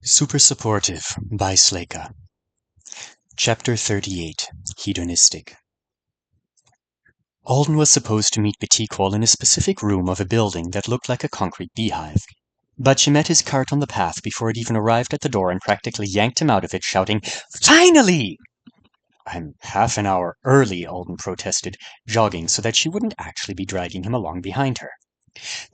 Super Supportive by Sleyca. Chapter 38, Hedonistic. Alden was supposed to meet Betequal in a specific room of a building that looked like a concrete beehive. But she met his cart on the path before it even arrived at the door and practically yanked him out of it, shouting, "Finally!" "I'm half an hour early," Alden protested, jogging so that she wouldn't actually be dragging him along behind her.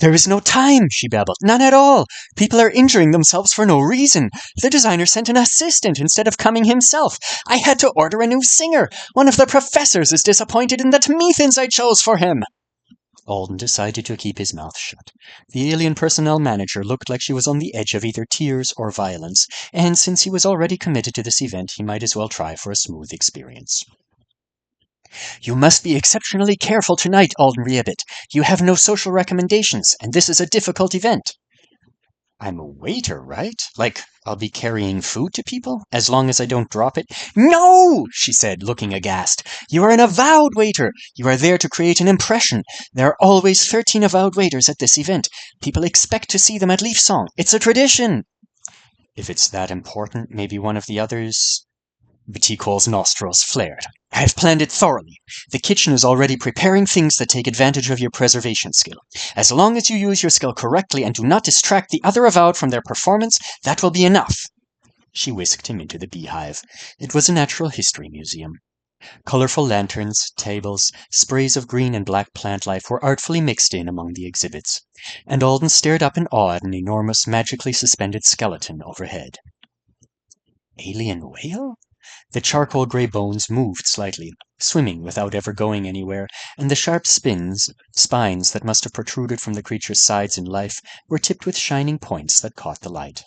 "There is no time," she babbled. "None at all. People are injuring themselves for no reason. The designer sent an assistant instead of coming himself. I had to order a new singer. One of the professors is disappointed in the Tmethans I chose for him." Alden decided to keep his mouth shut. The alien personnel manager looked like she was on the edge of either tears or violence, and since he was already committed to this event, he might as well try for a smooth experience. "You must be exceptionally careful tonight, Alden Riabit. You have no social recommendations, and this is a difficult event." "I'm a waiter, right? Like, I'll be carrying food to people, as long as I don't drop it?" "No!" she said, looking aghast. "You are an avowed waiter. You are there to create an impression. There are always 13 avowed waiters at this event. People expect to see them at Leaf Song. It's a tradition." "If it's that important, maybe one of the others—" Betequal's nostrils flared. "I've planned it thoroughly. The kitchen is already preparing things that take advantage of your preservation skill. As long as you use your skill correctly and do not distract the other avowed from their performance, that will be enough." She whisked him into the beehive. It was a natural history museum. Colorful lanterns, tables, sprays of green and black plant life were artfully mixed in among the exhibits, and Alden stared up in awe at an enormous, magically suspended skeleton overhead. Alien whale? The charcoal gray bones moved slightly, swimming without ever going anywhere, and the sharp spines that must have protruded from the creature's sides in life were tipped with shining points that caught the light.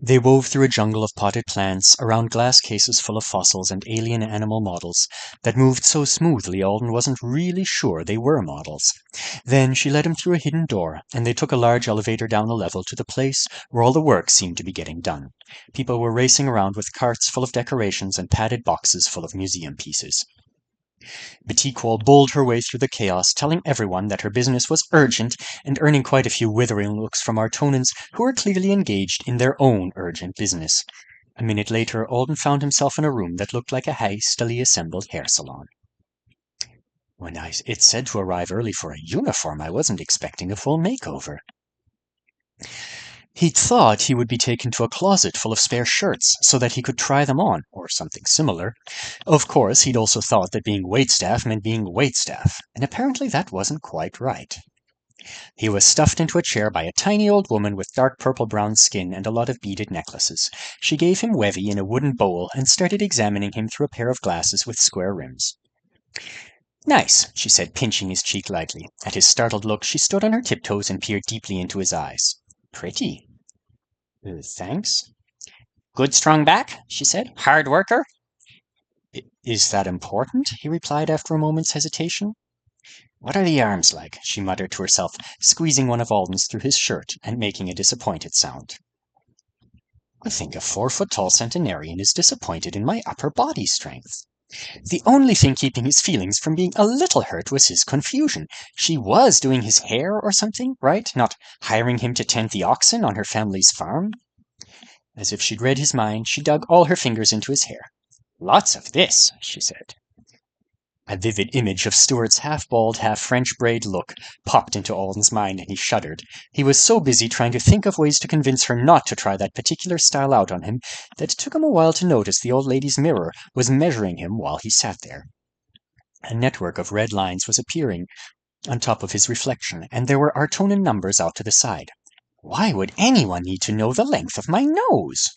They wove through a jungle of potted plants, around glass cases full of fossils and alien animal models that moved so smoothly Alden wasn't really sure they were models. Then she led him through a hidden door, and they took a large elevator down a level to the place where all the work seemed to be getting done. People were racing around with carts full of decorations and padded boxes full of museum pieces. Betequal bowled her way through the chaos, telling everyone that her business was urgent and earning quite a few withering looks from Artonans who were clearly engaged in their own urgent business. A minute later, Alden found himself in a room that looked like a hastily assembled hair salon. When it said to arrive early for a uniform, I wasn't expecting a full makeover. He'd thought he would be taken to a closet full of spare shirts so that he could try them on, or something similar. Of course, he'd also thought that being waitstaff meant being waitstaff, and apparently that wasn't quite right. He was stuffed into a chair by a tiny old woman with dark purple-brown skin and a lot of beaded necklaces. She gave him Wevy in a wooden bowl and started examining him through a pair of glasses with square rims. "Nice," she said, pinching his cheek lightly. At his startled look, she stood on her tiptoes and peered deeply into his eyes. "Pretty." "Thanks." "Good strong back," she said. "Hard worker." Is that important?" he replied after a moment's hesitation. "What are the arms like?" she muttered to herself, squeezing one of Alden's through his shirt and making a disappointed sound. "I think a 4-foot-tall centenarian is disappointed in my upper body strength." The only thing keeping his feelings from being a little hurt was his confusion. She was doing his hair or something, right? Not hiring him to tend the oxen on her family's farm? As if she'd read his mind, she dug all her fingers into his hair. "Lots of this," she said. A vivid image of Stuart's half-bald, half-French braid look popped into Alden's mind, and he shuddered. He was so busy trying to think of ways to convince her not to try that particular style out on him that it took him a while to notice the old lady's mirror was measuring him while he sat there. A network of red lines was appearing on top of his reflection, and there were Artonan numbers out to the side. Why would anyone need to know the length of my nose?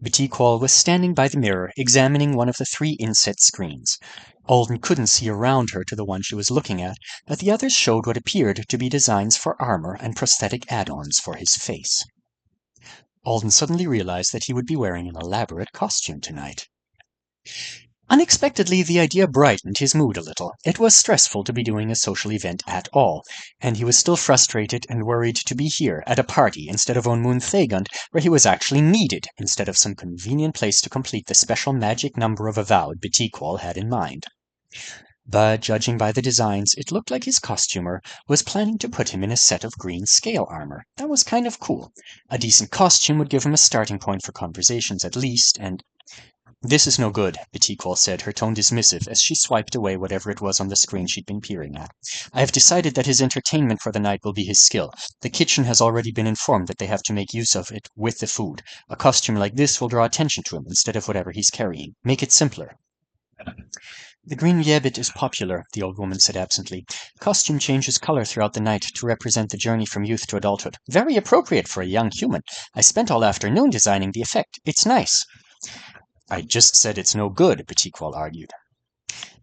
Betequal was standing by the mirror, examining one of the 3 inset screens. Alden couldn't see around her to the one she was looking at, but the others showed what appeared to be designs for armor and prosthetic add-ons for his face. Alden suddenly realized that he would be wearing an elaborate costume tonight. Unexpectedly, the idea brightened his mood a little. It was stressful to be doing a social event at all, and he was still frustrated and worried to be here, at a party, instead of on Moon Thagund, where he was actually needed, instead of some convenient place to complete the special magic number of avowed Betequal had in mind. But judging by the designs, it looked like his costumer was planning to put him in a set of green scale armor. That was kind of cool. A decent costume would give him a starting point for conversations at least, and "This is no good," Betiquol said, her tone dismissive, as she swiped away whatever it was on the screen she'd been peering at. "I have decided that his entertainment for the night will be his skill. The kitchen has already been informed that they have to make use of it with the food. A costume like this will draw attention to him instead of whatever he's carrying. Make it simpler." "The green rabbit is popular," the old woman said absently. "Costume changes color throughout the night to represent the journey from youth to adulthood. Very appropriate for a young human. I spent all afternoon designing the effect. It's nice." "I just said it's no good," Betiquol argued.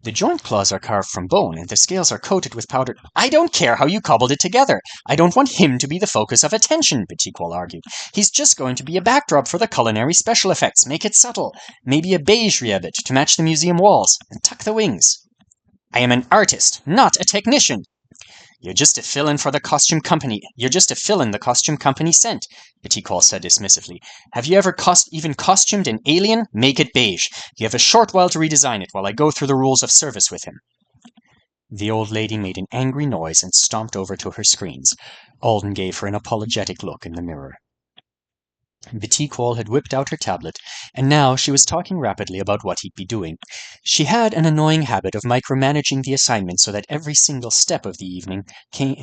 "The joint claws are carved from bone, and the scales are coated with powdered—" "I don't care how you cobbled it together. I don't want him to be the focus of attention," Betiquol argued. "He's just going to be a backdrop for the culinary special effects. Make it subtle. Maybe a beige rabbit to match the museum walls, and tuck the wings." "I am an artist, not a technician." You're just a fill-in the costume company sent," Betiquol said dismissively. "Have you ever even costumed an alien? Make it beige. You have a short while to redesign it while I go through the rules of service with him." The old lady made an angry noise and stomped over to her screens. Alden gave her an apologetic look in the mirror. Betiquol had whipped out her tablet, and now she was talking rapidly about what he'd be doing. She had an annoying habit of micromanaging the assignment so that every single step of the evening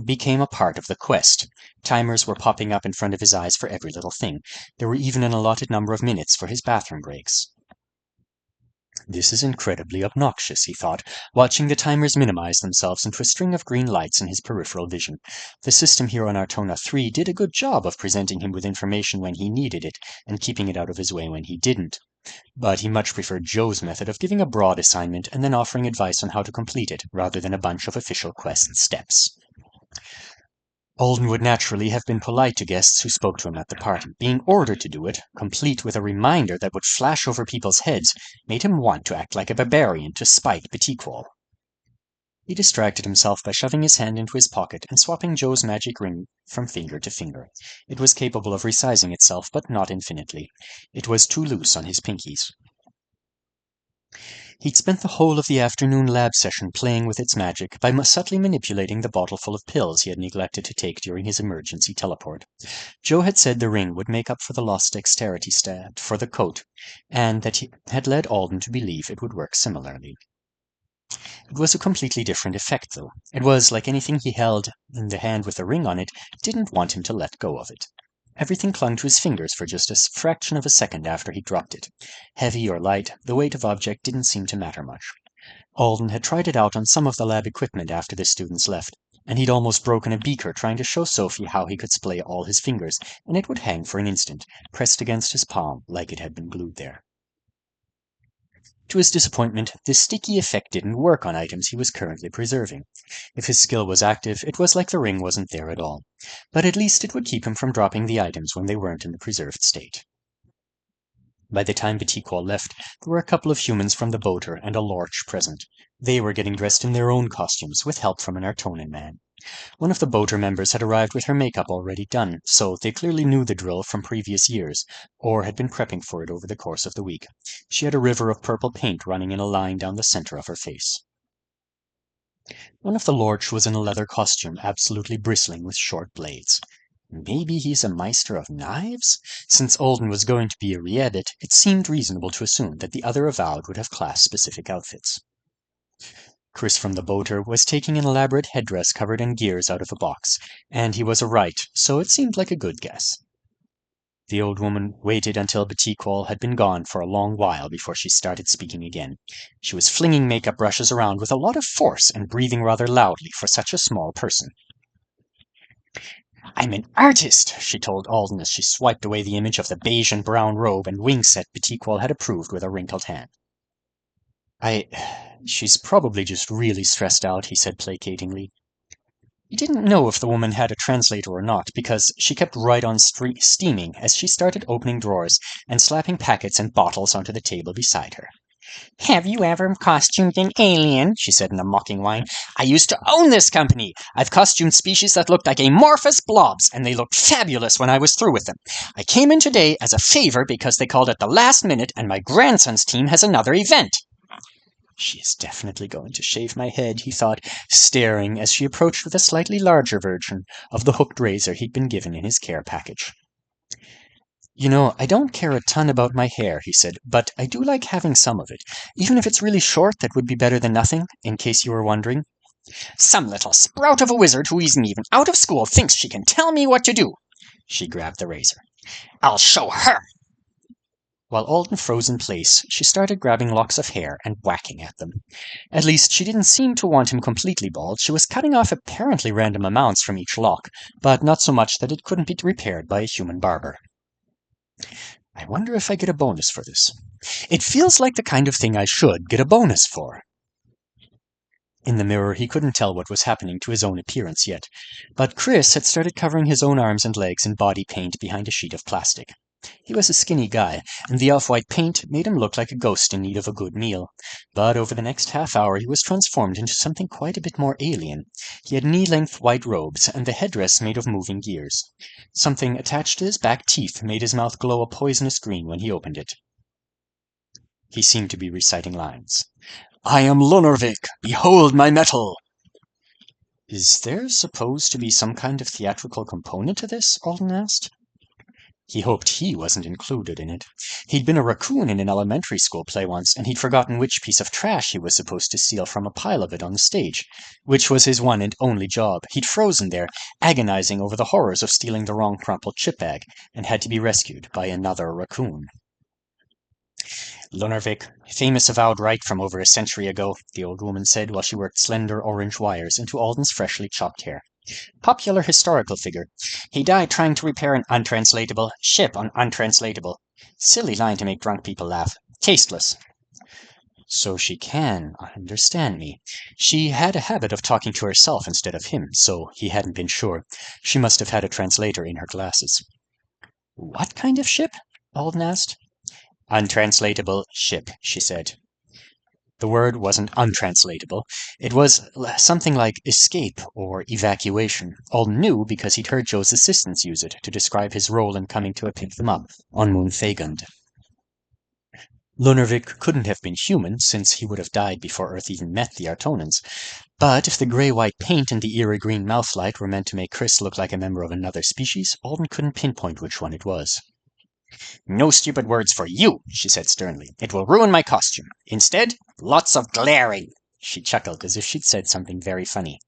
became a part of the quest. Timers were popping up in front of his eyes for every little thing. There were even an allotted number of minutes for his bathroom breaks. This is incredibly obnoxious, he thought, watching the timers minimize themselves into a string of green lights in his peripheral vision. The system here on Artona 3 did a good job of presenting him with information when he needed it, and keeping it out of his way when he didn't. But he much preferred Joe's method of giving a broad assignment and then offering advice on how to complete it, rather than a bunch of official quest steps. Alden would naturally have been polite to guests who spoke to him at the party. Being ordered to do it, complete with a reminder that would flash over people's heads, made him want to act like a barbarian to spite Betiquol. He distracted himself by shoving his hand into his pocket and swapping Joe's magic ring from finger to finger. It was capable of resizing itself, but not infinitely. It was too loose on his pinkies. He'd spent the whole of the afternoon lab session playing with its magic by subtly manipulating the bottle full of pills he had neglected to take during his emergency teleport. Joe had said the ring would make up for the lost dexterity stat for the coat, and that he had led Alden to believe it would work similarly. It was a completely different effect, though. It was like anything he held in the hand with the ring on it didn't want him to let go of it. Everything clung to his fingers for just a fraction of a second after he dropped it. Heavy or light, the weight of object didn't seem to matter much. Alden had tried it out on some of the lab equipment after the students left, and he'd almost broken a beaker trying to show Sophie how he could splay all his fingers, and it would hang for an instant, pressed against his palm like it had been glued there. To his disappointment, this sticky effect didn't work on items he was currently preserving. If his skill was active, it was like the ring wasn't there at all. But at least it would keep him from dropping the items when they weren't in the preserved state. By the time Betiquol left, there were a couple of humans from the boater and a lorch present. They were getting dressed in their own costumes, with help from an Artonan man. One of the boater members had arrived with her makeup already done, so they clearly knew the drill from previous years, or had been prepping for it over the course of the week. She had a river of purple paint running in a line down the center of her face. One of the lorch was in a leather costume, absolutely bristling with short blades. Maybe he's a Meister of Knives? Since Alden was going to be a Riebit, it seemed reasonable to assume that the other avowed would have class-specific outfits. Chris from the boater was taking an elaborate headdress covered in gears out of a box, and he was a right, so it seemed like a good guess. The old woman waited until Betiquol had been gone for a long while before she started speaking again. She was flinging makeup brushes around with a lot of force and breathing rather loudly for such a small person. "I'm an artist," she told Alden as she swiped away the image of the beige and brown robe and wing set Betiquol had approved with a wrinkled hand. She's probably just really stressed out," he said placatingly. He didn't know if the woman had a translator or not, because she kept right on steaming as she started opening drawers and slapping packets and bottles onto the table beside her. "Have you ever costumed an alien?" she said in a mocking whine. "I used to own this company. I've costumed species that looked like amorphous blobs, and they looked fabulous when I was through with them. I came in today as a favor because they called at the last minute, and my grandson's team has another event." She is definitely going to shave my head, he thought, staring as she approached with a slightly larger version of the hooked razor he'd been given in his care package. You know, I don't care a ton about my hair, he said, but I do like having some of it. Even if it's really short, that would be better than nothing, in case you were wondering. Some little sprout of a wizard who isn't even out of school thinks she can tell me what to do. She grabbed the razor. I'll show her. While Alden froze in place, she started grabbing locks of hair and whacking at them. At least, she didn't seem to want him completely bald. She was cutting off apparently random amounts from each lock, but not so much that it couldn't be repaired by a human barber. I wonder if I get a bonus for this. It feels like the kind of thing I should get a bonus for. In the mirror, he couldn't tell what was happening to his own appearance yet, but Chris had started covering his own arms and legs in body paint behind a sheet of plastic. He was a skinny guy, and the off-white paint made him look like a ghost in need of a good meal. But over the next half hour he was transformed into something quite a bit more alien. He had knee-length white robes, and the headdress made of moving gears. Something attached to his back teeth made his mouth glow a poisonous green when he opened it. He seemed to be reciting lines. I am Lunarvik! Behold my metal! Is there supposed to be some kind of theatrical component to this? Alden asked. He hoped he wasn't included in it. He'd been a raccoon in an elementary school play once, and he'd forgotten which piece of trash he was supposed to steal from a pile of it on the stage, which was his one and only job. He'd frozen there, agonizing over the horrors of stealing the wrong crumpled chip bag, and had to be rescued by another raccoon. Lunarvik, famous avowed right from over a century ago, the old woman said while she worked slender orange wires into Alden's freshly chopped hair. Popular historical figure. He died trying to repair an untranslatable ship on untranslatable. Silly line to make drunk people laugh. Tasteless. So she can understand me. She had a habit of talking to herself instead of him, so he hadn't been sure. She must have had a translator in her glasses. What kind of ship? Alden asked. Untranslatable ship, she said. The word wasn't untranslatable. It was something like escape or evacuation. Alden knew because he'd heard Joe's assistants use it to describe his role in coming to pick them up on Moon Fagund. Lunarvik couldn't have been human, since he would have died before Earth even met the Artonans. But if the grey-white paint and the eerie green mouthlight were meant to make Chris look like a member of another species, Alden couldn't pinpoint which one it was. No stupid words for you, she said sternly. It will ruin my costume. Instead, lots of glaring. She chuckled as if she'd said something very funny.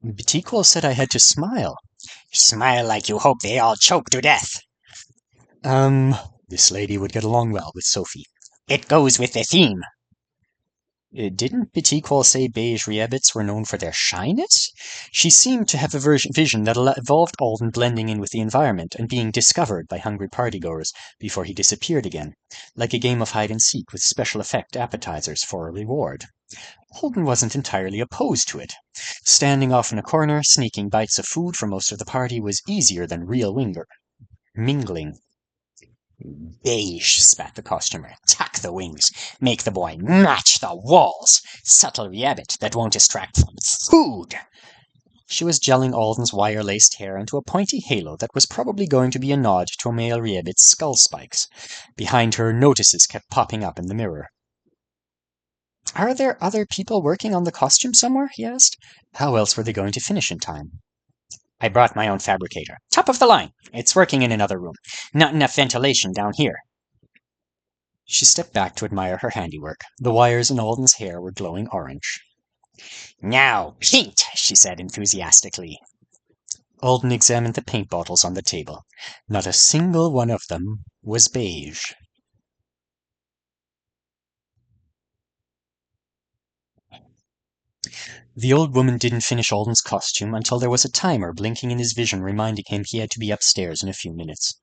Betiquol said I had to smile. Smile like you hope they all choke to death. This lady would get along well with Sophie. It goes with the theme. Didn't Betiquol say beige rabbits were known for their shyness? She seemed to have a vision that involved Alden blending in with the environment and being discovered by hungry partygoers before he disappeared again, like a game of hide-and-seek with special effect appetizers for a reward. Alden wasn't entirely opposed to it. Standing off in a corner, sneaking bites of food for most of the party was easier than real mingling. Beige, spat the costumer. Tuck the wings. Make the boy match the walls. Subtle rabbit that won't distract from food. She was gelling Alden's wire-laced hair into a pointy halo that was probably going to be a nod to a male rabbit's skull spikes. Behind her, notices kept popping up in the mirror. Are there other people working on the costume somewhere? He asked. How else were they going to finish in time? I brought my own fabricator. Top of the line. It's working in another room. Not enough ventilation down here. She stepped back to admire her handiwork. The wires in Alden's hair were glowing orange. Now, paint, she said enthusiastically. Alden examined the paint bottles on the table. Not a single one of them was beige. The old woman didn't finish Alden's costume until there was a timer blinking in his vision reminding him he had to be upstairs in a few minutes.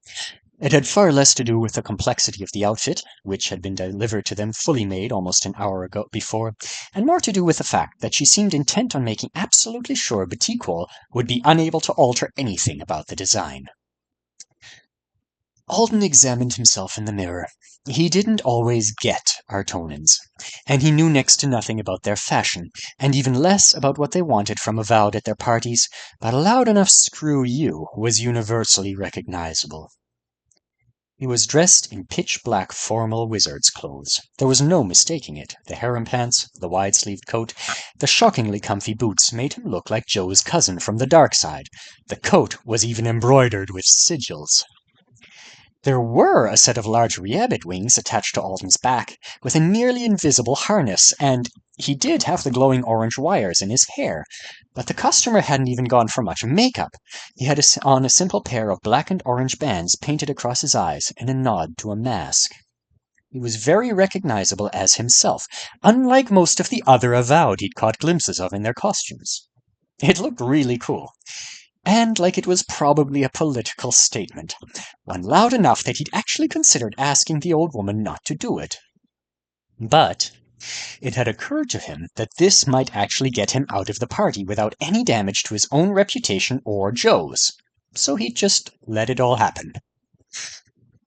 It had far less to do with the complexity of the outfit, which had been delivered to them fully made almost an hour before, and more to do with the fact that she seemed intent on making absolutely sure Betiquol would be unable to alter anything about the design. Alden examined himself in the mirror. He didn't always get Artonans, and he knew next to nothing about their fashion, and even less about what they wanted from Avowed at their parties, but a loud enough screw you was universally recognizable. He was dressed in pitch-black formal wizard's clothes. There was no mistaking it. The harem pants, the wide-sleeved coat, the shockingly comfy boots made him look like Joe's cousin from the dark side. The coat was even embroidered with sigils. There were a set of large rabbit wings attached to Alden's back, with a nearly invisible harness, and he did have the glowing orange wires in his hair. But the customer hadn't even gone for much makeup. He had on a simple pair of black and orange bands painted across his eyes in a nod to a mask. He was very recognizable as himself, unlike most of the other avowed he'd caught glimpses of in their costumes. It looked really cool. And like it was probably a political statement, one loud enough that he'd actually considered asking the old woman not to do it. But it had occurred to him that this might actually get him out of the party without any damage to his own reputation or Joe's, so he'd just let it all happen.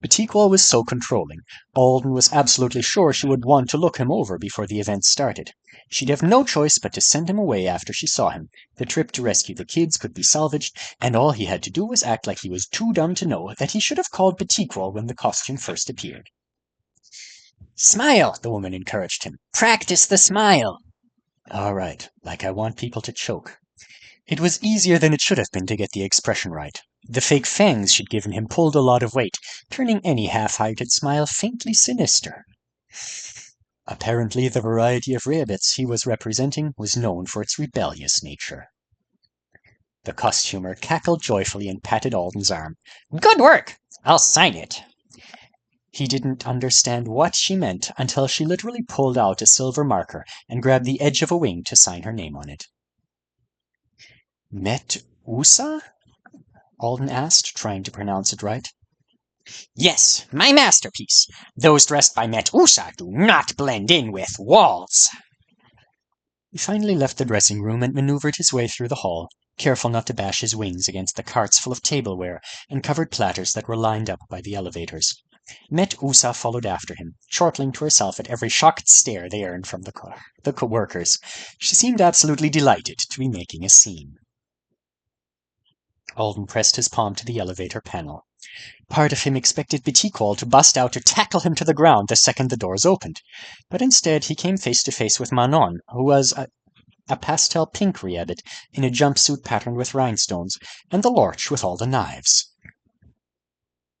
Batikwal was so controlling. Alden was absolutely sure she would want to look him over before the event started. She'd have no choice but to send him away after she saw him. The trip to rescue the kids could be salvaged, and all he had to do was act like he was too dumb to know that he should have called Batikwal when the costume first appeared. "Smile," the woman encouraged him. "Practice the smile." All right, like I want people to choke. It was easier than it should have been to get the expression right. The fake fangs she'd given him pulled a lot of weight, turning any half-hearted smile faintly sinister. Apparently the variety of rabbits he was representing was known for its rebellious nature. The costumer cackled joyfully and patted Alden's arm. "Good work! I'll sign it." He didn't understand what she meant until she literally pulled out a silver marker and grabbed the edge of a wing to sign her name on it. "Met-Usa?" Alden asked, trying to pronounce it right. "Yes, my masterpiece. Those dressed by Met-Usa do not blend in with walls." He finally left the dressing room and maneuvered his way through the hall, careful not to bash his wings against the carts full of tableware and covered platters that were lined up by the elevators. Met-Usa followed after him, chortling to herself at every shocked stare they earned from the co-workers. She seemed absolutely delighted to be making a scene. Alden pressed his palm to the elevator panel. Part of him expected Batikwal to bust out to tackle him to the ground the second the doors opened, but instead he came face to face with Manon, who was a pastel pink rabbit in a jumpsuit patterned with rhinestones, and the Lorch with all the knives.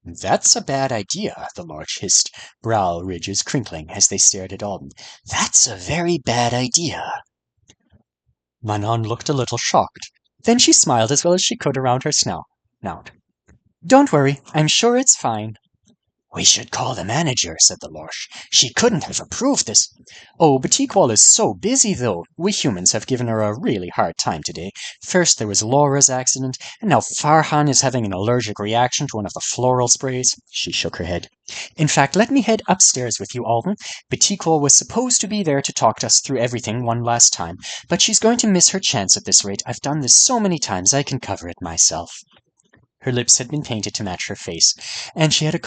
"That's a bad idea," the Lorch hissed, brow ridges crinkling as they stared at Alden. "That's a very bad idea." Manon looked a little shocked. Then she smiled as well as she could around her snout. "Don't worry, I'm sure it's fine." "We should call the manager," said the Lorch. "She couldn't have approved this." "Oh, Batikwal is so busy, though. We humans have given her a really hard time today. First there was Laura's accident, and now Farhan is having an allergic reaction to one of the floral sprays." She shook her head. "In fact, let me head upstairs with you, Alden. Batikwal was supposed to be there to talk us through everything one last time, but she's going to miss her chance at this rate. I've done this so many times I can cover it myself." Her lips had been painted to match her face, and she had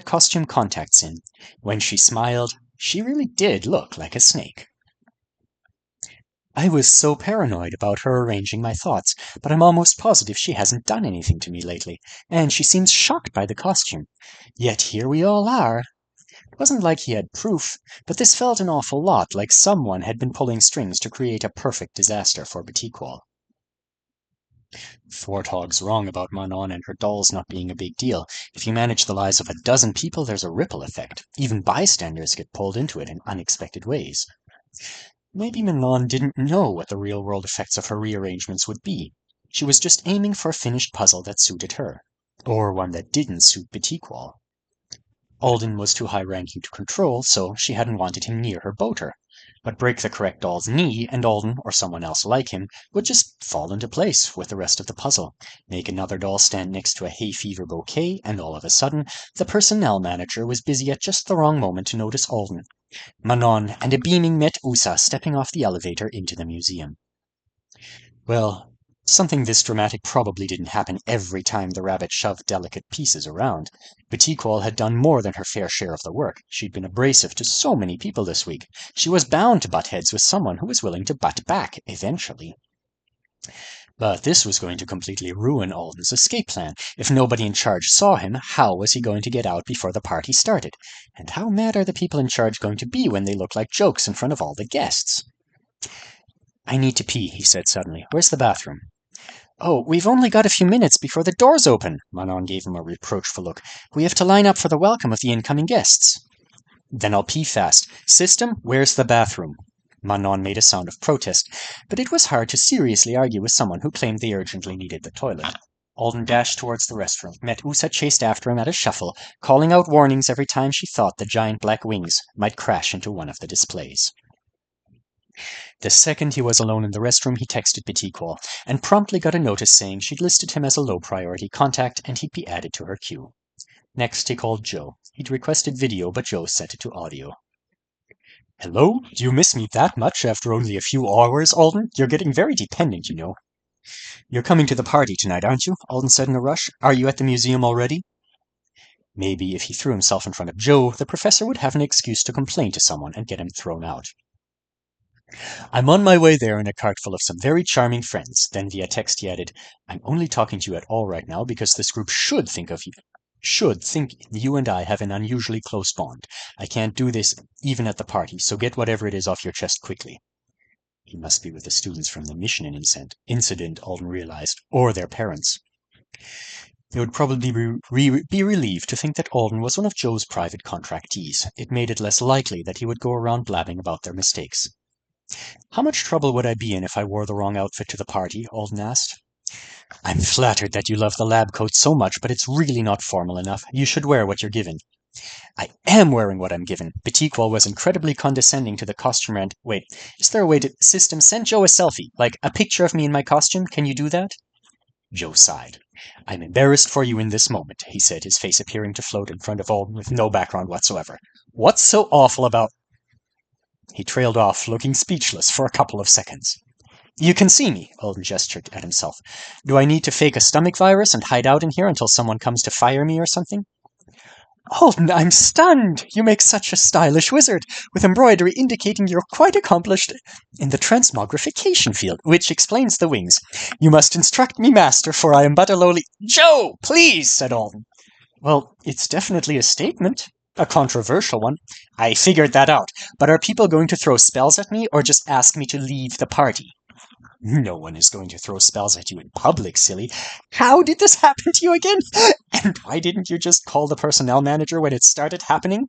costume contacts in. When she smiled, she really did look like a snake. "I was so paranoid about her arranging my thoughts, but I'm almost positive she hasn't done anything to me lately, and she seems shocked by the costume. Yet here we all are." It wasn't like he had proof, but this felt an awful lot like someone had been pulling strings to create a perfect disaster for Batikwal. Warthog's wrong about Manon and her dolls not being a big deal. If you manage the lives of a dozen people, there's a ripple effect. Even bystanders get pulled into it in unexpected ways. Maybe Manon didn't know what the real-world effects of her rearrangements would be. She was just aiming for a finished puzzle that suited her. Or one that didn't suit Batikwal. Alden was too high-ranking to control, so she hadn't wanted him near her boater. But break the correct doll's knee, and Alden, or someone else like him, would just fall into place with the rest of the puzzle. Make another doll stand next to a hay fever bouquet, and all of a sudden, the personnel manager was busy at just the wrong moment to notice Alden, Manon, and a beaming Met-Usa stepping off the elevator into the museum. Well, something this dramatic probably didn't happen every time the rabbit shoved delicate pieces around. Batikwal had done more than her fair share of the work. She'd been abrasive to so many people this week. She was bound to butt heads with someone who was willing to butt back, eventually. But this was going to completely ruin Alden's escape plan. If nobody in charge saw him, how was he going to get out before the party started? And how mad are the people in charge going to be when they look like jokes in front of all the guests? I need to pee, he said suddenly. Where's the bathroom? Oh, we've only got a few minutes before the doors open, Manon gave him a reproachful look. We have to line up for the welcome of the incoming guests. Then I'll pee fast. System, where's the bathroom? Manon made a sound of protest, but it was hard to seriously argue with someone who claimed they urgently needed the toilet. Alden dashed towards the restroom. Medusa chased after him at a shuffle, calling out warnings every time she thought the giant black wings might crash into one of the displays. The second he was alone in the restroom, he texted Petit-Quol, and promptly got a notice saying she'd listed him as a low-priority contact and he'd be added to her queue. Next, he called Joe. He'd requested video, but Joe set it to audio. Hello? Do you miss me that much after only a few hours, Alden? You're getting very dependent, you know. You're coming to the party tonight, aren't you? Alden said in a rush. Are you at the museum already? Maybe if he threw himself in front of Joe, the professor would have an excuse to complain to someone and get him thrown out. I'm on my way there in a cart full of some very charming friends. Then via text he added, I'm only talking to you at all right now because this group should think you and I have an unusually close bond. I can't do this even at the party, so get whatever it is off your chest quickly. He must be with the students from the mission incident, Alden realized, or their parents. They would probably be relieved to think that Alden was one of Joe's private contractees. It made it less likely that he would go around blabbing about their mistakes. How much trouble would I be in if I wore the wrong outfit to the party? Alden asked. I'm flattered that you love the lab coat so much, but it's really not formal enough. You should wear what you're given. I am wearing what I'm given. Petit-Quol was incredibly condescending to the costumer and... Wait, is there a way to... System, send Joe a selfie. Like, a picture of me in my costume. Can you do that? Joe sighed. I'm embarrassed for you in this moment, he said, his face appearing to float in front of Alden with no background whatsoever. What's so awful about... He trailed off, looking speechless for a couple of seconds. You can see me, Alden gestured at himself. Do I need to fake a stomach virus and hide out in here until someone comes to fire me or something? Alden, I'm stunned! You make such a stylish wizard, with embroidery indicating you're quite accomplished in the transmogrification field, which explains the wings. You must instruct me, master, for I am but a lowly... Joe, please, said Alden. Well, it's definitely a statement. A controversial one. I figured that out, but are people going to throw spells at me or just ask me to leave the party? No one is going to throw spells at you in public, silly. How did this happen to you again? And why didn't you just call the personnel manager when it started happening?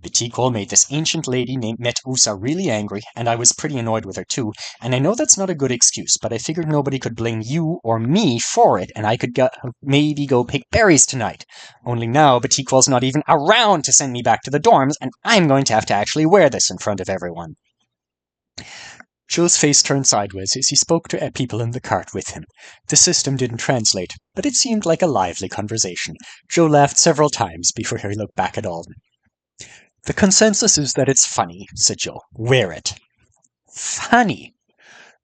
Petit-Quol made this ancient lady named Metusa really angry, and I was pretty annoyed with her too, and I know that's not a good excuse, but I figured nobody could blame you or me for it, and I could maybe go pick berries tonight. Only now Petit-Quol's not even around to send me back to the dorms, and I'm going to have to actually wear this in front of everyone. Joe's face turned sideways as he spoke to people in the cart with him. The system didn't translate, but it seemed like a lively conversation. Joe laughed several times before he looked back at Alden. The consensus is that it's funny, said Joe. Wear it. Funny.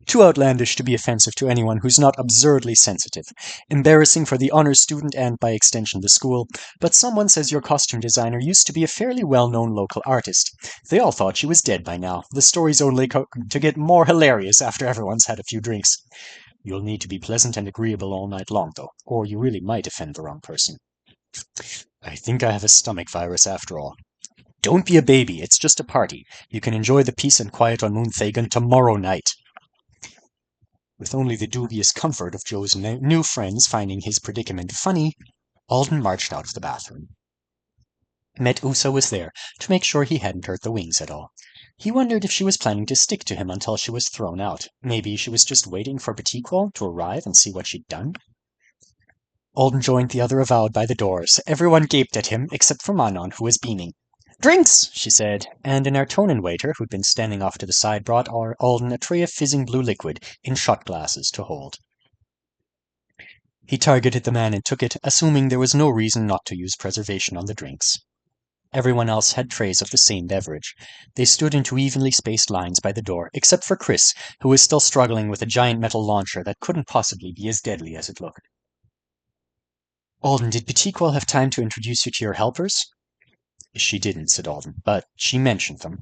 Too outlandish to be offensive to anyone who's not absurdly sensitive. Embarrassing for the honors student and, by extension, the school. But someone says your costume designer used to be a fairly well-known local artist. They all thought she was dead by now. The story's only to get more hilarious after everyone's had a few drinks. You'll need to be pleasant and agreeable all night long, though, or you really might offend the wrong person. I think I have a stomach virus after all. Don't be a baby, it's just a party. You can enjoy the peace and quiet on Moon Thagan tomorrow night. With only the dubious comfort of Joe's new friends finding his predicament funny, Alden marched out of the bathroom. Metusa was there, to make sure he hadn't hurt the wings at all. He wondered if she was planning to stick to him until she was thrown out. Maybe she was just waiting for Petit-Quol to arrive and see what she'd done. Alden joined the other avowed by the doors. Everyone gaped at him, except for Manon, who was beaming. Drinks, she said, and an Artonan waiter who'd been standing off to the side brought Alden a tray of fizzing blue liquid in shot glasses to hold. He targeted the man and took it, assuming there was no reason not to use preservation on the drinks. Everyone else had trays of the same beverage. They stood in two evenly spaced lines by the door, except for Chris, who was still struggling with a giant metal launcher that couldn't possibly be as deadly as it looked. Alden, did Petit-Quol have time to introduce you to your helpers? She didn't, said Alden, but she mentioned them.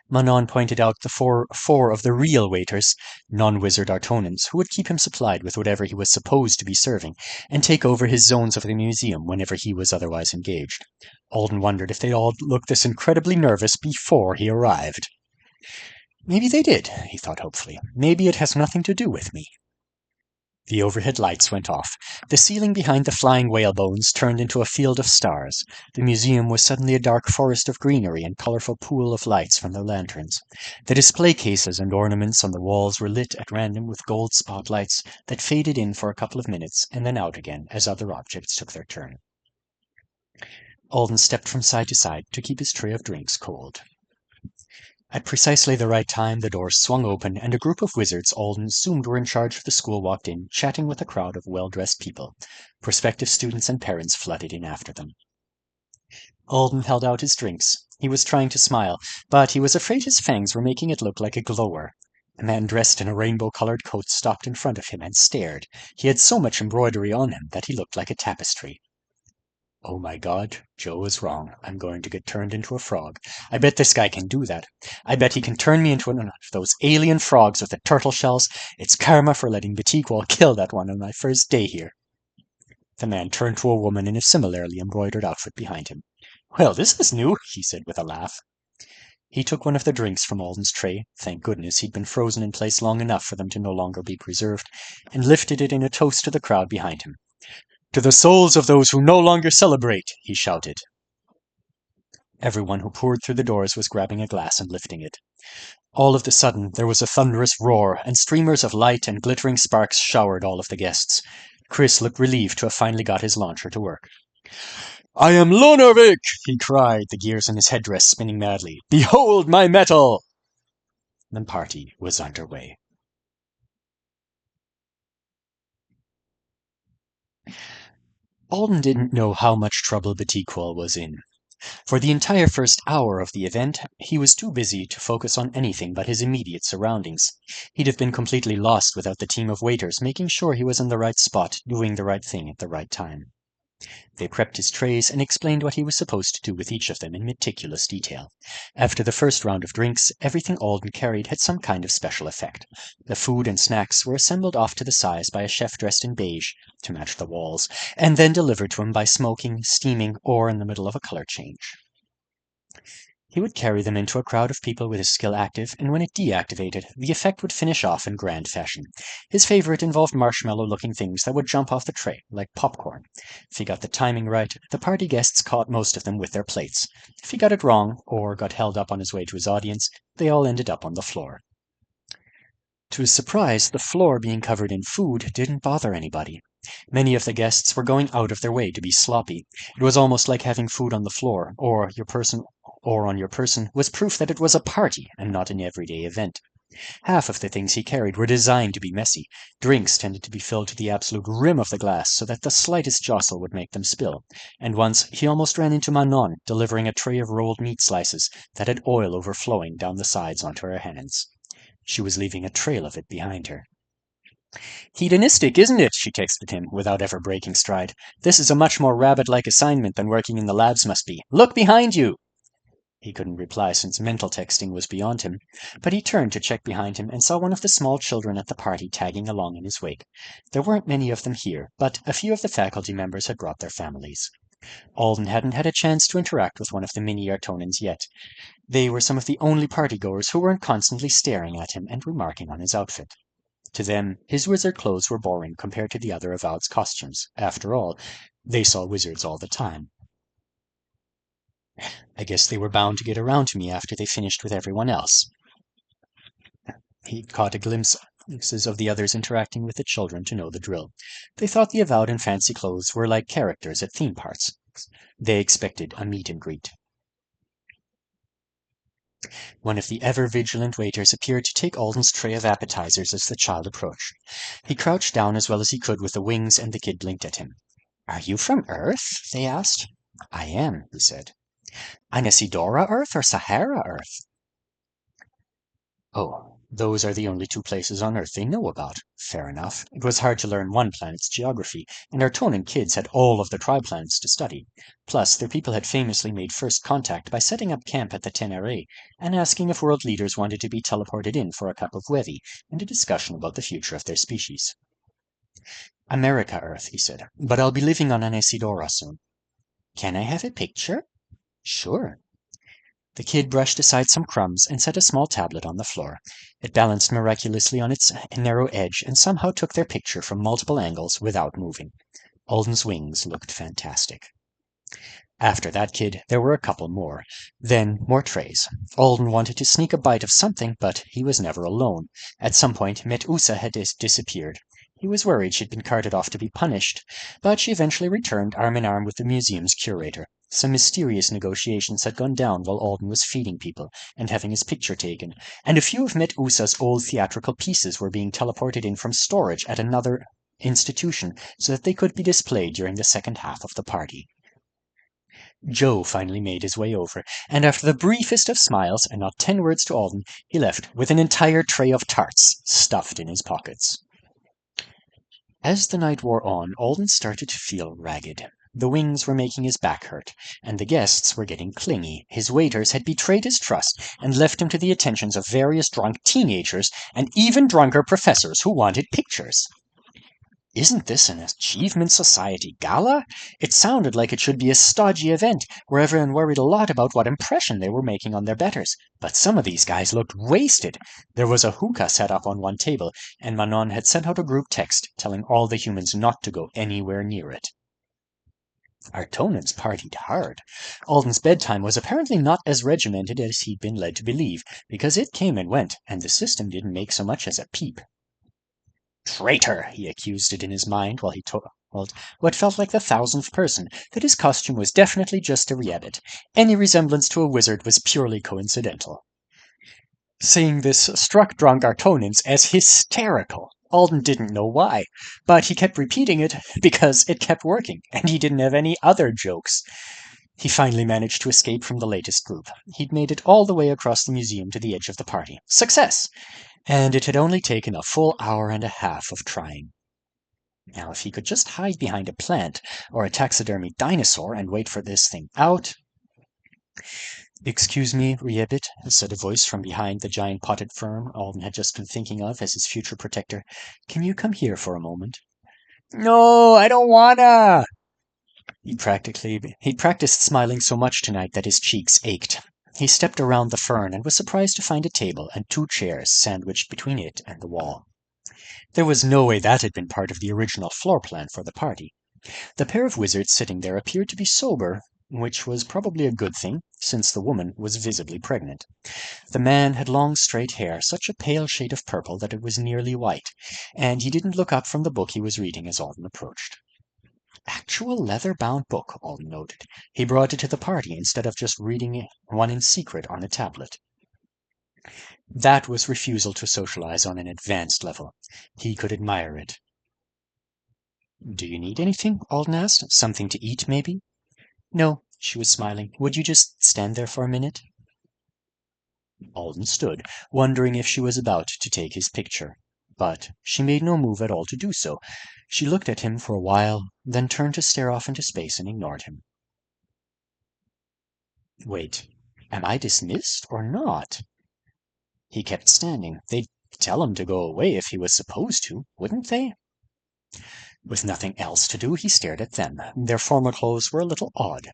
Manon pointed out the four of the real waiters, non-wizard Artonans, who would keep him supplied with whatever he was supposed to be serving, and take over his zones of the museum whenever he was otherwise engaged. Alden wondered if they'd all looked this incredibly nervous before he arrived. Maybe they did, he thought hopefully. Maybe it has nothing to do with me. The overhead lights went off. The ceiling behind the flying whalebones turned into a field of stars. The museum was suddenly a dark forest of greenery and colorful pool of lights from the lanterns. The display cases and ornaments on the walls were lit at random with gold spotlights that faded in for a couple of minutes and then out again as other objects took their turn. Alden stepped from side to side to keep his tray of drinks cold. At precisely the right time, the doors swung open, and a group of wizards Alden assumed were in charge of the school walked in, chatting with a crowd of well-dressed people. Prospective students and parents flooded in after them. Alden held out his drinks. He was trying to smile, but he was afraid his fangs were making it look like a glower. A man dressed in a rainbow-colored coat stopped in front of him and stared. He had so much embroidery on him that he looked like a tapestry. Oh my God, Joe was wrong. I'm going to get turned into a frog. I bet this guy can do that. I bet he can turn me into one of those alien frogs with the turtle shells. It's karma for letting Batikwal kill that one on my first day here. The man turned to a woman in a similarly embroidered outfit behind him. Well, this is new, he said with a laugh. He took one of the drinks from Alden's tray, thank goodness he'd been frozen in place long enough for them to no longer be preserved, and lifted it in a toast to the crowd behind him. To the souls of those who no longer celebrate, he shouted. Everyone who poured through the doors was grabbing a glass and lifting it. All of a sudden, there was a thunderous roar, and streamers of light and glittering sparks showered all of the guests. Chris looked relieved to have finally got his launcher to work. I am Lunarvik, he cried, the gears in his headdress spinning madly. Behold my metal! The party was underway. Alden didn't know how much trouble Batikwal was in. For the entire first hour of the event, he was too busy to focus on anything but his immediate surroundings. He'd have been completely lost without the team of waiters making sure he was in the right spot, doing the right thing at the right time. They prepped his trays and explained what he was supposed to do with each of them in meticulous detail. After the first round of drinks, everything Alden carried had some kind of special effect. The food and snacks were assembled off to the sides by a chef dressed in beige, to match the walls, and then delivered to him by smoking, steaming, or in the middle of a color change. He would carry them into a crowd of people with his skill active, and when it deactivated, the effect would finish off in grand fashion. His favorite involved marshmallow-looking things that would jump off the tray, like popcorn. If he got the timing right, the party guests caught most of them with their plates. If he got it wrong, or got held up on his way to his audience, they all ended up on the floor. To his surprise, the floor being covered in food didn't bother anybody. Many of the guests were going out of their way to be sloppy. It was almost like having food on the floor, or on your person, was proof that it was a party and not an everyday event. Half of the things he carried were designed to be messy. Drinks tended to be filled to the absolute rim of the glass so that the slightest jostle would make them spill, and once he almost ran into Manon, delivering a tray of rolled meat slices that had oil overflowing down the sides onto her hands. She was leaving a trail of it behind her. Hedonistic, isn't it? She texted him, without ever breaking stride. This is a much more rabbit-like assignment than working in the labs must be. Look behind you! He couldn't reply since mental texting was beyond him, but he turned to check behind him and saw one of the small children at the party tagging along in his wake. There weren't many of them here, but a few of the faculty members had brought their families. Alden hadn't had a chance to interact with one of the mini Artonans yet. They were some of the only partygoers who weren't constantly staring at him and remarking on his outfit. To them, his wizard clothes were boring compared to the other Avowed's costumes. After all, they saw wizards all the time. I guess they were bound to get around to me after they finished with everyone else. He caught glimpses of the others interacting with the children to know the drill. They thought the Avowed in fancy clothes were like characters at theme parks. They expected a meet and greet. One of the ever-vigilant waiters appeared to take Alden's tray of appetizers as the child approached. He crouched down as well as he could with the wings, and the kid blinked at him. Are you from Earth? They asked. I am, he said. Anasidora Earth or Sahara Earth? Oh, Those are the only two places on Earth they know about. Fair enough. It was hard to learn one planet's geography, and our Tonan kids had all of the tri-planets to study. Plus, their people had famously made first contact by setting up camp at the Tenere and asking if world leaders wanted to be teleported in for a cup of wevi and a discussion about the future of their species. America Earth, he said, but I'll be living on Anesidora soon. Can I have a picture? Sure. The kid brushed aside some crumbs and set a small tablet on the floor. It balanced miraculously on its narrow edge and somehow took their picture from multiple angles without moving. Alden's wings looked fantastic. After that kid, there were a couple more. Then more trays. Alden wanted to sneak a bite of something, but he was never alone. At some point, Metusa had disappeared. He was worried she'd been carted off to be punished, but she eventually returned arm in arm with the museum's curator. Some mysterious negotiations had gone down while Alden was feeding people and having his picture taken, and a few of Metusa's old theatrical pieces were being teleported in from storage at another institution so that they could be displayed during the second half of the party. Joe finally made his way over, and after the briefest of smiles and not 10 words to Alden, he left with an entire tray of tarts stuffed in his pockets. As the night wore on, Alden started to feel ragged. The wings were making his back hurt, and the guests were getting clingy. His waiters had betrayed his trust and left him to the attentions of various drunk teenagers and even drunker professors who wanted pictures. Isn't this an Achievement Society gala? It sounded like it should be a stodgy event, where everyone worried a lot about what impression they were making on their betters. But some of these guys looked wasted. There was a hookah set up on one table, and Manon had sent out a group text telling all the humans not to go anywhere near it. Our Tonans partied hard. Alden's bedtime was apparently not as regimented as he'd been led to believe, because it came and went, and the system didn't make so much as a peep. Traitor! He accused it in his mind while he told what felt like the 1000th person that his costume was definitely just a rehabit. Any resemblance to a wizard was purely coincidental. Saying this struck drunk Artonans as hysterical. Alden didn't know why, but he kept repeating it because it kept working, and he didn't have any other jokes. He finally managed to escape from the latest group. He'd made it all the way across the museum to the edge of the party. Success! And it had only taken a full hour and a half of trying. Now, if he could just hide behind a plant or a taxidermy dinosaur and wait for this thing out... Excuse me, Riebit, said a voice from behind the giant potted fern Alden had just been thinking of as his future protector. Can you come here for a moment? No, I don't wanna! He'd practiced smiling so much tonight that his cheeks ached. He stepped around the fern and was surprised to find a table and 2 chairs sandwiched between it and the wall. There was no way that had been part of the original floor plan for the party. The pair of wizards sitting there appeared to be sober, which was probably a good thing, since the woman was visibly pregnant. The man had long straight hair, such a pale shade of purple that it was nearly white, and he didn't look up from the book he was reading as Alden approached. Actual leather-bound book, Alden noted. He brought it to the party instead of just reading one in secret on a tablet. That was refusal to socialize on an advanced level. He could admire it. Do you need anything? Alden asked. Something to eat, maybe? No, she was smiling. Would you just stand there for a minute? Alden stood, wondering if she was about to take his picture. But she made no move at all to do so. She looked at him for a while, then turned to stare off into space and ignored him. Wait, am I dismissed or not? He kept standing. They'd tell him to go away if he was supposed to, wouldn't they? With nothing else to do, he stared at them. Their formal clothes were a little odd.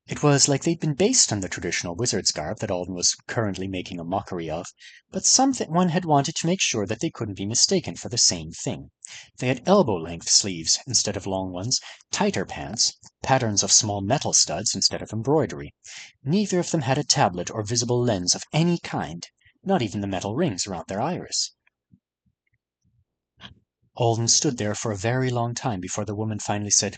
It was like they'd been based on the traditional wizard's garb that Alden was currently making a mockery of, but someone had wanted to make sure that they couldn't be mistaken for the same thing. They had elbow-length sleeves instead of long ones, tighter pants, patterns of small metal studs instead of embroidery. Neither of them had a tablet or visible lens of any kind, not even the metal rings around their iris. Alden stood there for a very long time before the woman finally said,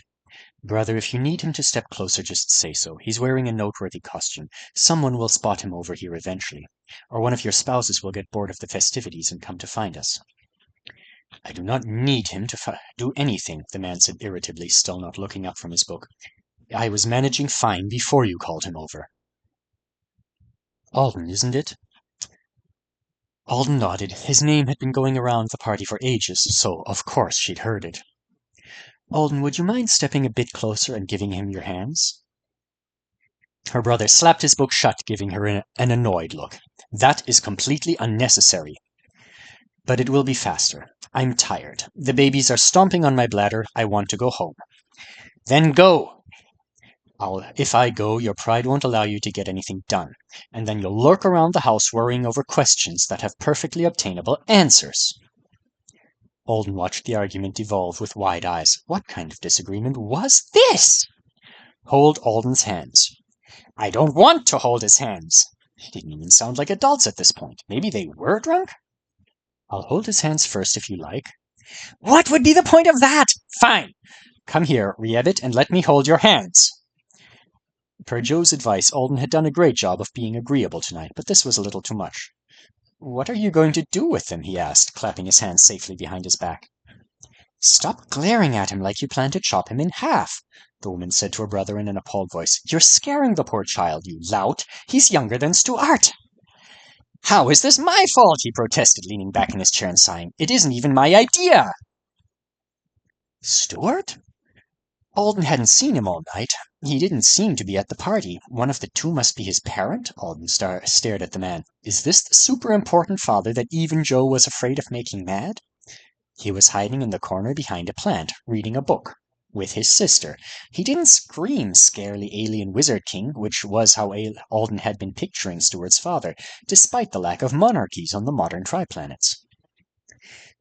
Brother, if you need him to step closer, just say so. He's wearing a noteworthy costume. Someone will spot him over here eventually. Or one of your spouses will get bored of the festivities and come to find us. I do not need him to do anything, the man said irritably, still not looking up from his book. I was managing fine before you called him over. Alden, isn't it? Alden nodded. His name had been going around the party for ages, so of course she'd heard it. Alden, would you mind stepping a bit closer and giving him your hands? Her brother slapped his book shut, giving her an annoyed look. That is completely unnecessary. But it will be faster. I'm tired. The babies are stomping on my bladder. I want to go home. Then go! If I go, your pride won't allow you to get anything done, and then you'll lurk around the house worrying over questions that have perfectly obtainable answers. Alden watched the argument devolve with wide eyes. What kind of disagreement was this? Hold Alden's hands. I don't want to hold his hands. He didn't even sound like adults at this point. Maybe they were drunk? I'll hold his hands first if you like. What would be the point of that? Fine. Come here, Reebit, and let me hold your hands. Per Joe's advice, Alden had done a great job of being agreeable tonight, but this was a little too much. What are you going to do with them? He asked, clapping his hands safely behind his back. Stop glaring at him like you plan to chop him in half, the woman said to her brother in an appalled voice. You're scaring the poor child, you lout. He's younger than Stuart. How is this my fault? He protested, leaning back in his chair and sighing. It isn't even my idea. Stuart? Alden hadn't seen him all night. He didn't seem to be at the party. One of the two must be his parent? Alden stared at the man. Is this the super important father that even Joe was afraid of making mad? He was hiding in the corner behind a plant, reading a book, with his sister. He didn't scream scarily alien wizard king, which was how Alden had been picturing Stuart's father, despite the lack of monarchies on the modern triplanets.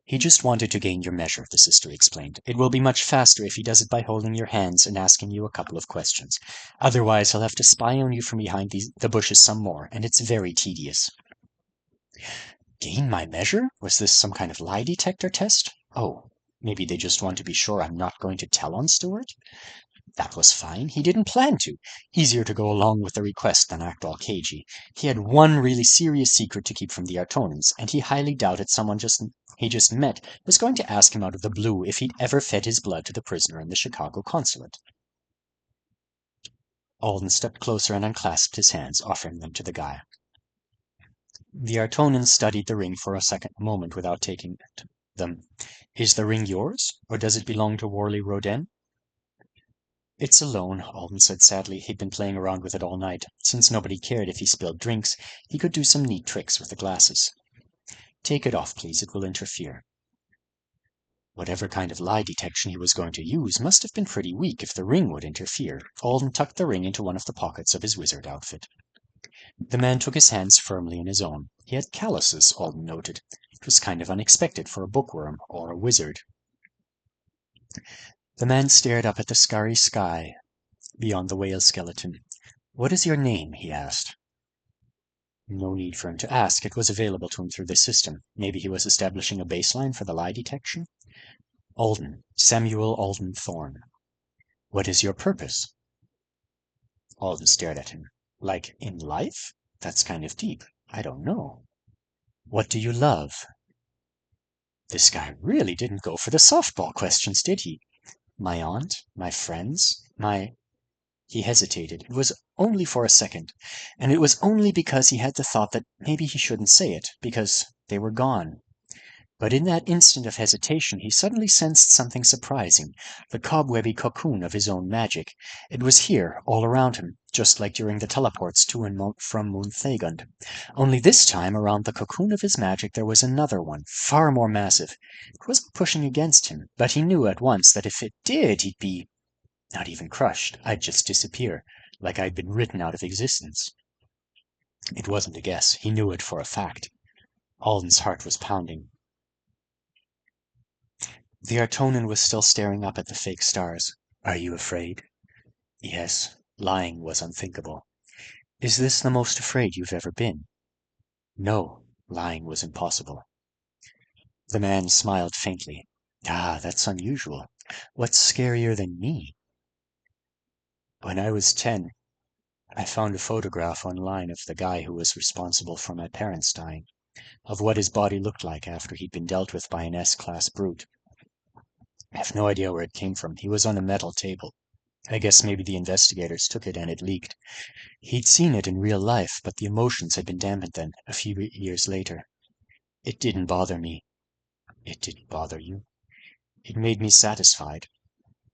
He just wanted to gain your measure, the sister explained. It will be much faster if he does it by holding your hands and asking you a couple of questions. Otherwise, he'll have to spy on you from behind the bushes some more, and it's very tedious. Gain my measure? Was this some kind of lie detector test? Oh, maybe they just want to be sure I'm not going to tell on Stuart? That was fine. He didn't plan to. Easier to go along with the request than act all cagey. He had one really serious secret to keep from the Artonans, and he highly doubted someone he just met was going to ask him out of the blue if he'd ever fed his blood to the prisoner in the Chicago consulate. Alden stepped closer and unclasped his hands, offering them to the guy. The Artonan studied the ring for a moment without taking them. Is the ring yours, or does it belong to Worley Roden? It's alone, Alden said sadly. He'd been playing around with it all night. Since nobody cared if he spilled drinks, he could do some neat tricks with the glasses. Take it off, please. It will interfere. Whatever kind of lie detection he was going to use must have been pretty weak if the ring would interfere. Alden tucked the ring into one of the pockets of his wizard outfit. The man took his hands firmly in his own. He had calluses, Alden noted. It was kind of unexpected for a bookworm or a wizard. The man stared up at the starry sky beyond the whale skeleton. What is your name? He asked. No need for him to ask. It was available to him through the system. Maybe he was establishing a baseline for the lie detection? Alden. Samuel Alden Thorne. What is your purpose? Alden stared at him. Like in life? That's kind of deep. I don't know. What do you love? This guy really didn't go for the softball questions, did he? My aunt, my friends, He hesitated. It was only for a second, and it was only because he had the thought that maybe he shouldn't say it, because they were gone. But in that instant of hesitation he suddenly sensed something surprising, the cobwebby cocoon of his own magic. It was here, all around him, just like during the teleports to and from Munthagund. Only this time, around the cocoon of his magic, there was another one, far more massive. It wasn't pushing against him, but he knew at once that if it did, he'd be not even crushed. I'd just disappear, like I'd been written out of existence. It wasn't a guess. He knew it for a fact. Alden's heart was pounding. The Artonan was still staring up at the fake stars. Are you afraid? Yes. Lying was unthinkable. Is this the most afraid you've ever been? No. Lying was impossible. The man smiled faintly. Ah, that's unusual. What's scarier than me? When I was 10, I found a photograph online of the guy who was responsible for my parents dying, of what his body looked like after he'd been dealt with by an S-class brute. I have no idea where it came from. He was on a metal table. I guess maybe the investigators took it and it leaked. He'd seen it in real life, but the emotions had been dampened then, a few years later. It didn't bother me. It didn't bother you. It made me satisfied.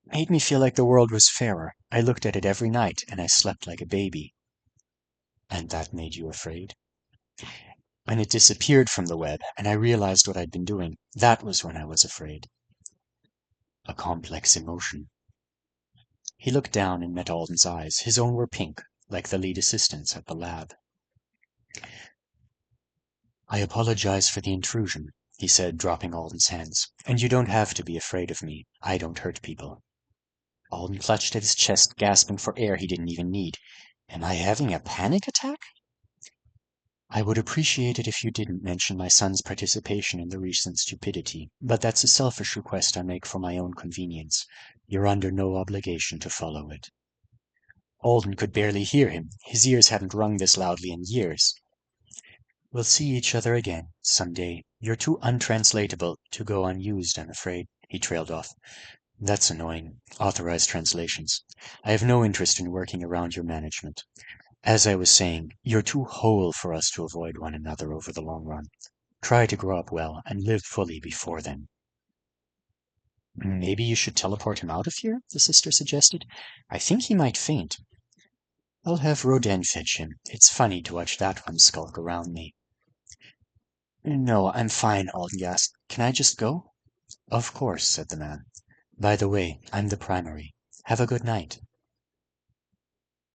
Made me feel like the world was fairer. I looked at it every night, and I slept like a baby. And that made you afraid? When it disappeared from the web, and I realized what I'd been doing, that was when I was afraid. A complex emotion. He looked down and met Alden's eyes. His own were pink, like the lead assistant's at the lab. I apologize for the intrusion, he said, dropping Alden's hands. And you don't have to be afraid of me. I don't hurt people. Alden clutched at his chest, gasping for air he didn't even need. Am I having a panic attack? I would appreciate it if you didn't mention my son's participation in the recent stupidity, but that's a selfish request I make for my own convenience. You're under no obligation to follow it. Alden could barely hear him. His ears hadn't rung this loudly in years. We'll see each other again, someday. You're too untranslatable to go unused, I'm afraid, he trailed off. That's annoying. Authorized translations. I have no interest in working around your management. As I was saying, you're too whole for us to avoid one another over the long run. Try to grow up well and live fully before then. Maybe you should teleport him out of here, the sister suggested. I think he might faint. I'll have Rodin fetch him. It's funny to watch that one skulk around me. No, I'm fine, Alden gasped. Can I just go? Of course, said the man. By the way, I'm the primary. Have a good night.